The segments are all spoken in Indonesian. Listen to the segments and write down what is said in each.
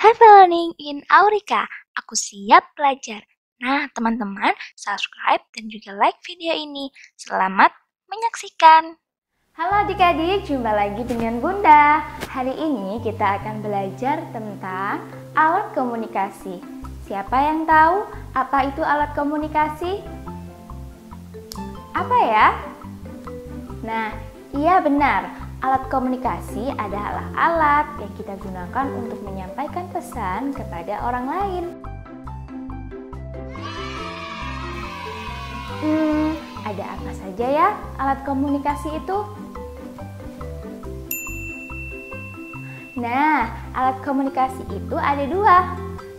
Have learning in Aurika. Aku siap belajar. Nah, teman-teman, subscribe dan juga like video ini. Selamat menyaksikan. Halo adik-adik, jumpa lagi dengan Bunda. Hari ini kita akan belajar tentang alat komunikasi. Siapa yang tahu apa itu alat komunikasi? Apa ya? Nah, iya benar. Alat komunikasi adalah alat yang kita gunakan untuk menyampaikan pesan kepada orang lain. Ada apa saja ya alat komunikasi itu? Nah, alat komunikasi itu ada dua.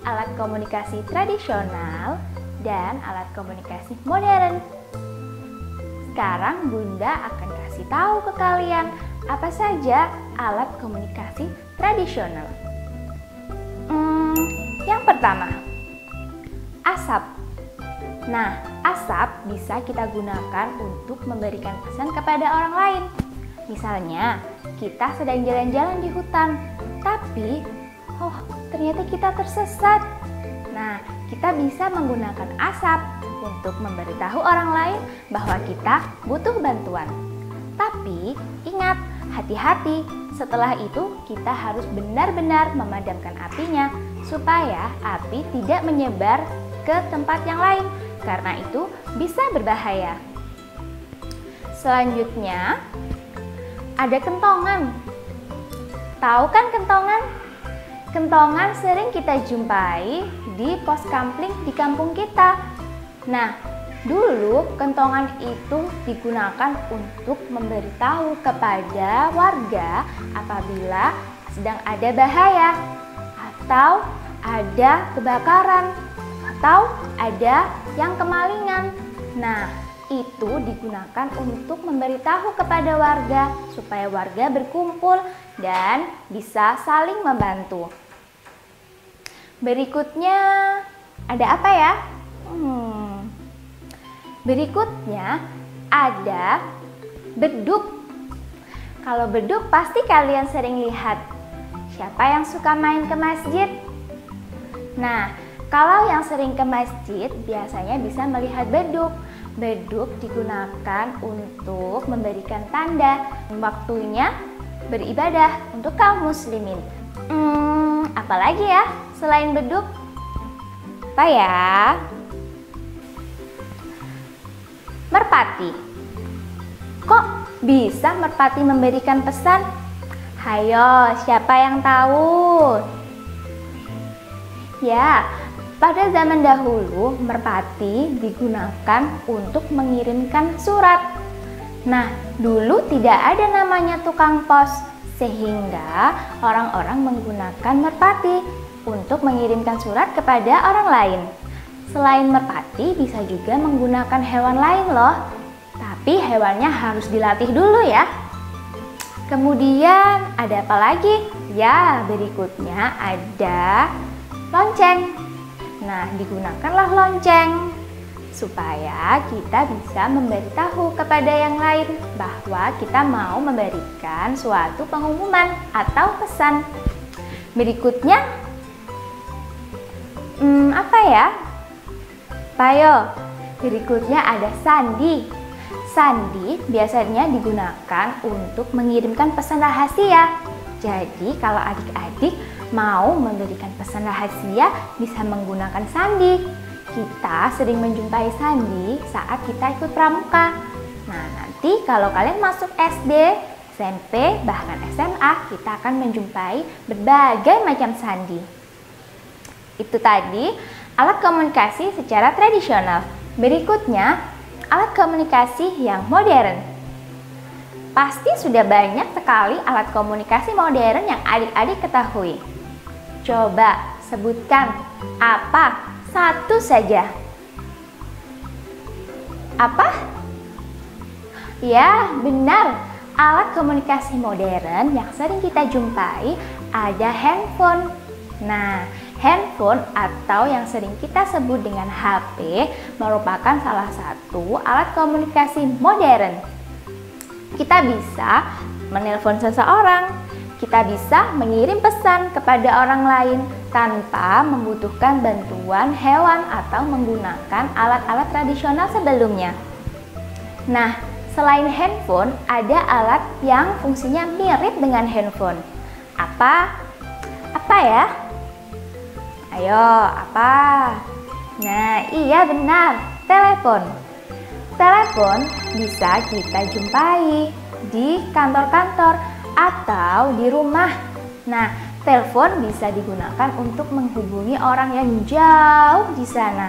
Alat komunikasi tradisional dan alat komunikasi modern. Sekarang Bunda akan kasih tahu ke kalian apa saja alat komunikasi tradisional. Yang pertama, asap. Nah, asap bisa kita gunakan untuk memberikan pesan kepada orang lain. Misalnya, kita sedang jalan-jalan di hutan, tapi ternyata kita tersesat. Nah, kita bisa menggunakan asap untuk memberitahu orang lain bahwa kita butuh bantuan. Tapi ingat, hati-hati, setelah itu kita harus benar-benar memadamkan apinya supaya api tidak menyebar ke tempat yang lain, karena itu bisa berbahaya. Selanjutnya, ada kentongan. Tahu kan kentongan? Kentongan sering kita jumpai di pos kampling di kampung kita. Nah, dulu kentongan itu digunakan untuk memberitahu kepada warga apabila sedang ada bahaya, atau ada kebakaran, atau ada yang kemalingan. Nah, itu digunakan untuk memberitahu kepada warga supaya warga berkumpul dan bisa saling membantu. Berikutnya ada apa ya? Berikutnya ada beduk. Kalau beduk pasti kalian sering lihat. Siapa yang suka main ke masjid? Nah, kalau yang sering ke masjid biasanya bisa melihat beduk. Beduk digunakan untuk memberikan tanda waktunya beribadah untuk kaum muslimin. Apalagi ya selain beduk? Apa ya? Merpati. Kok bisa merpati memberikan pesan? Hayo, siapa yang tahu? Ya, pada zaman dahulu merpati digunakan untuk mengirimkan surat. Nah, dulu tidak ada namanya tukang pos, sehingga orang-orang menggunakan merpati untuk mengirimkan surat kepada orang lain. Selain merpati, bisa juga menggunakan hewan lain loh. Tapi hewannya harus dilatih dulu ya. Kemudian ada apa lagi? Ya, berikutnya ada lonceng. Nah, digunakanlah lonceng supaya kita bisa memberitahu kepada yang lain bahwa kita mau memberikan suatu pengumuman atau pesan. Berikutnya, apa ya? Ayo, berikutnya ada sandi. Sandi biasanya digunakan untuk mengirimkan pesan rahasia. Jadi kalau adik-adik mau memberikan pesan rahasia bisa menggunakan sandi. Kita sering menjumpai sandi saat kita ikut pramuka. Nah, nanti kalau kalian masuk SD, SMP, bahkan SMA, kita akan menjumpai berbagai macam sandi. Itu tadi alat komunikasi secara tradisional. Berikutnya, alat komunikasi yang modern. Pasti sudah banyak sekali alat komunikasi modern yang adik-adik ketahui. Coba sebutkan apa satu saja. Apa? Ya, benar. Alat komunikasi modern yang sering kita jumpai ada handphone. Nah, handphone atau yang sering kita sebut dengan HP merupakan salah satu alat komunikasi modern. Kita bisa menelpon seseorang, kita bisa mengirim pesan kepada orang lain, tanpa membutuhkan bantuan hewan atau menggunakan alat-alat tradisional sebelumnya. Nah, selain handphone, ada alat yang fungsinya mirip dengan handphone. Apa? Apa ya? Ayo, apa? Nah, iya benar, telepon. Telepon bisa kita jumpai di kantor-kantor atau di rumah. Nah, telepon bisa digunakan untuk menghubungi orang yang jauh di sana.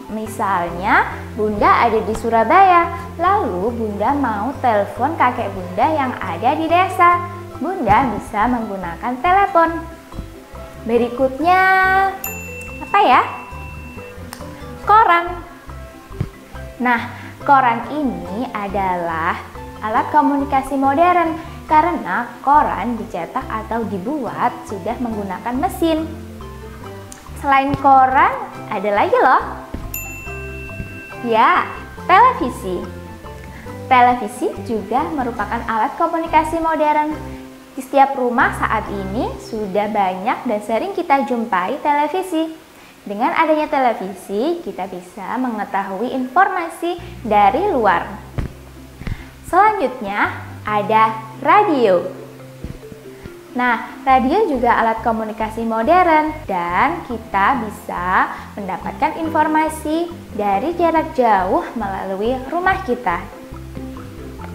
Misalnya, Bunda ada di Surabaya, lalu Bunda mau telepon kakek Bunda yang ada di desa. Bunda bisa menggunakan telepon. Berikutnya, apa ya? Koran. Nah, koran ini adalah alat komunikasi modern karena koran dicetak atau dibuat sudah menggunakan mesin. Selain koran, ada lagi loh. Ya, televisi. Televisi juga merupakan alat komunikasi modern. Di setiap rumah saat ini sudah banyak dan sering kita jumpai televisi. Dengan adanya televisi, kita bisa mengetahui informasi dari luar. Selanjutnya, ada radio. Nah, radio juga alat komunikasi modern dan kita bisa mendapatkan informasi dari jarak jauh melalui rumah kita.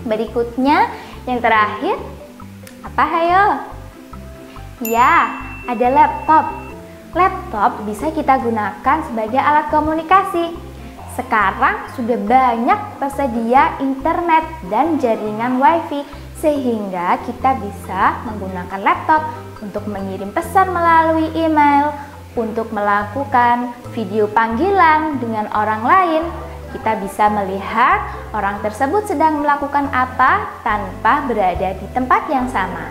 Berikutnya, yang terakhir, apa hayo? Ya, ada laptop. Laptop bisa kita gunakan sebagai alat komunikasi. Sekarang sudah banyak tersedia internet dan jaringan wifi sehingga kita bisa menggunakan laptop untuk mengirim pesan melalui email, untuk melakukan video panggilan dengan orang lain. Kita bisa melihat orang tersebut sedang melakukan apa tanpa berada di tempat yang sama.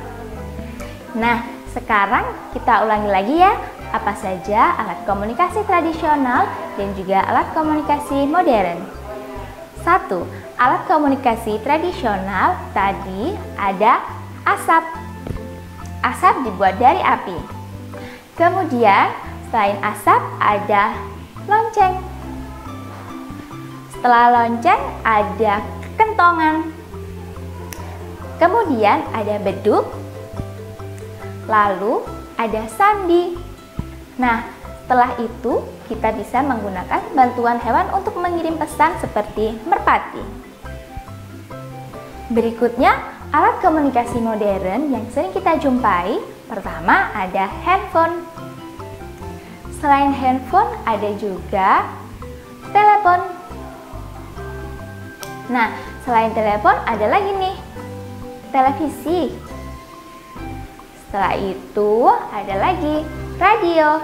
Nah, sekarang kita ulangi lagi ya, apa saja alat komunikasi tradisional dan juga alat komunikasi modern. 1. Alat komunikasi tradisional tadi ada asap. Asap dibuat dari api. Kemudian selain asap ada lonceng. Setelah lonceng ada kentongan. Kemudian ada beduk. Lalu ada sandi. Nah, setelah itu kita bisa menggunakan bantuan hewan untuk mengirim pesan seperti merpati. Berikutnya, alat komunikasi modern yang sering kita jumpai. Pertama ada handphone. Selain handphone ada juga telepon. Nah, selain telepon ada lagi nih, televisi. Setelah itu ada lagi radio.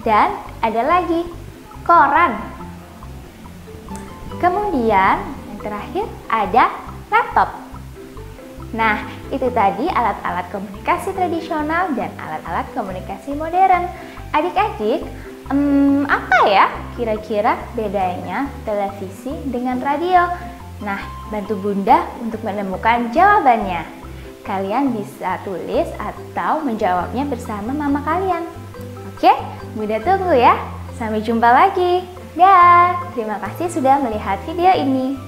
Dan ada lagi koran. Kemudian yang terakhir ada laptop. Nah, itu tadi alat-alat komunikasi tradisional dan alat-alat komunikasi modern. Adik-adik, apa ya kira-kira bedanya televisi dengan radio? Nah, bantu Bunda untuk menemukan jawabannya. Kalian bisa tulis atau menjawabnya bersama mama kalian. Oke, Bunda tunggu ya. Sampai jumpa lagi. Dah, terima kasih sudah melihat video ini.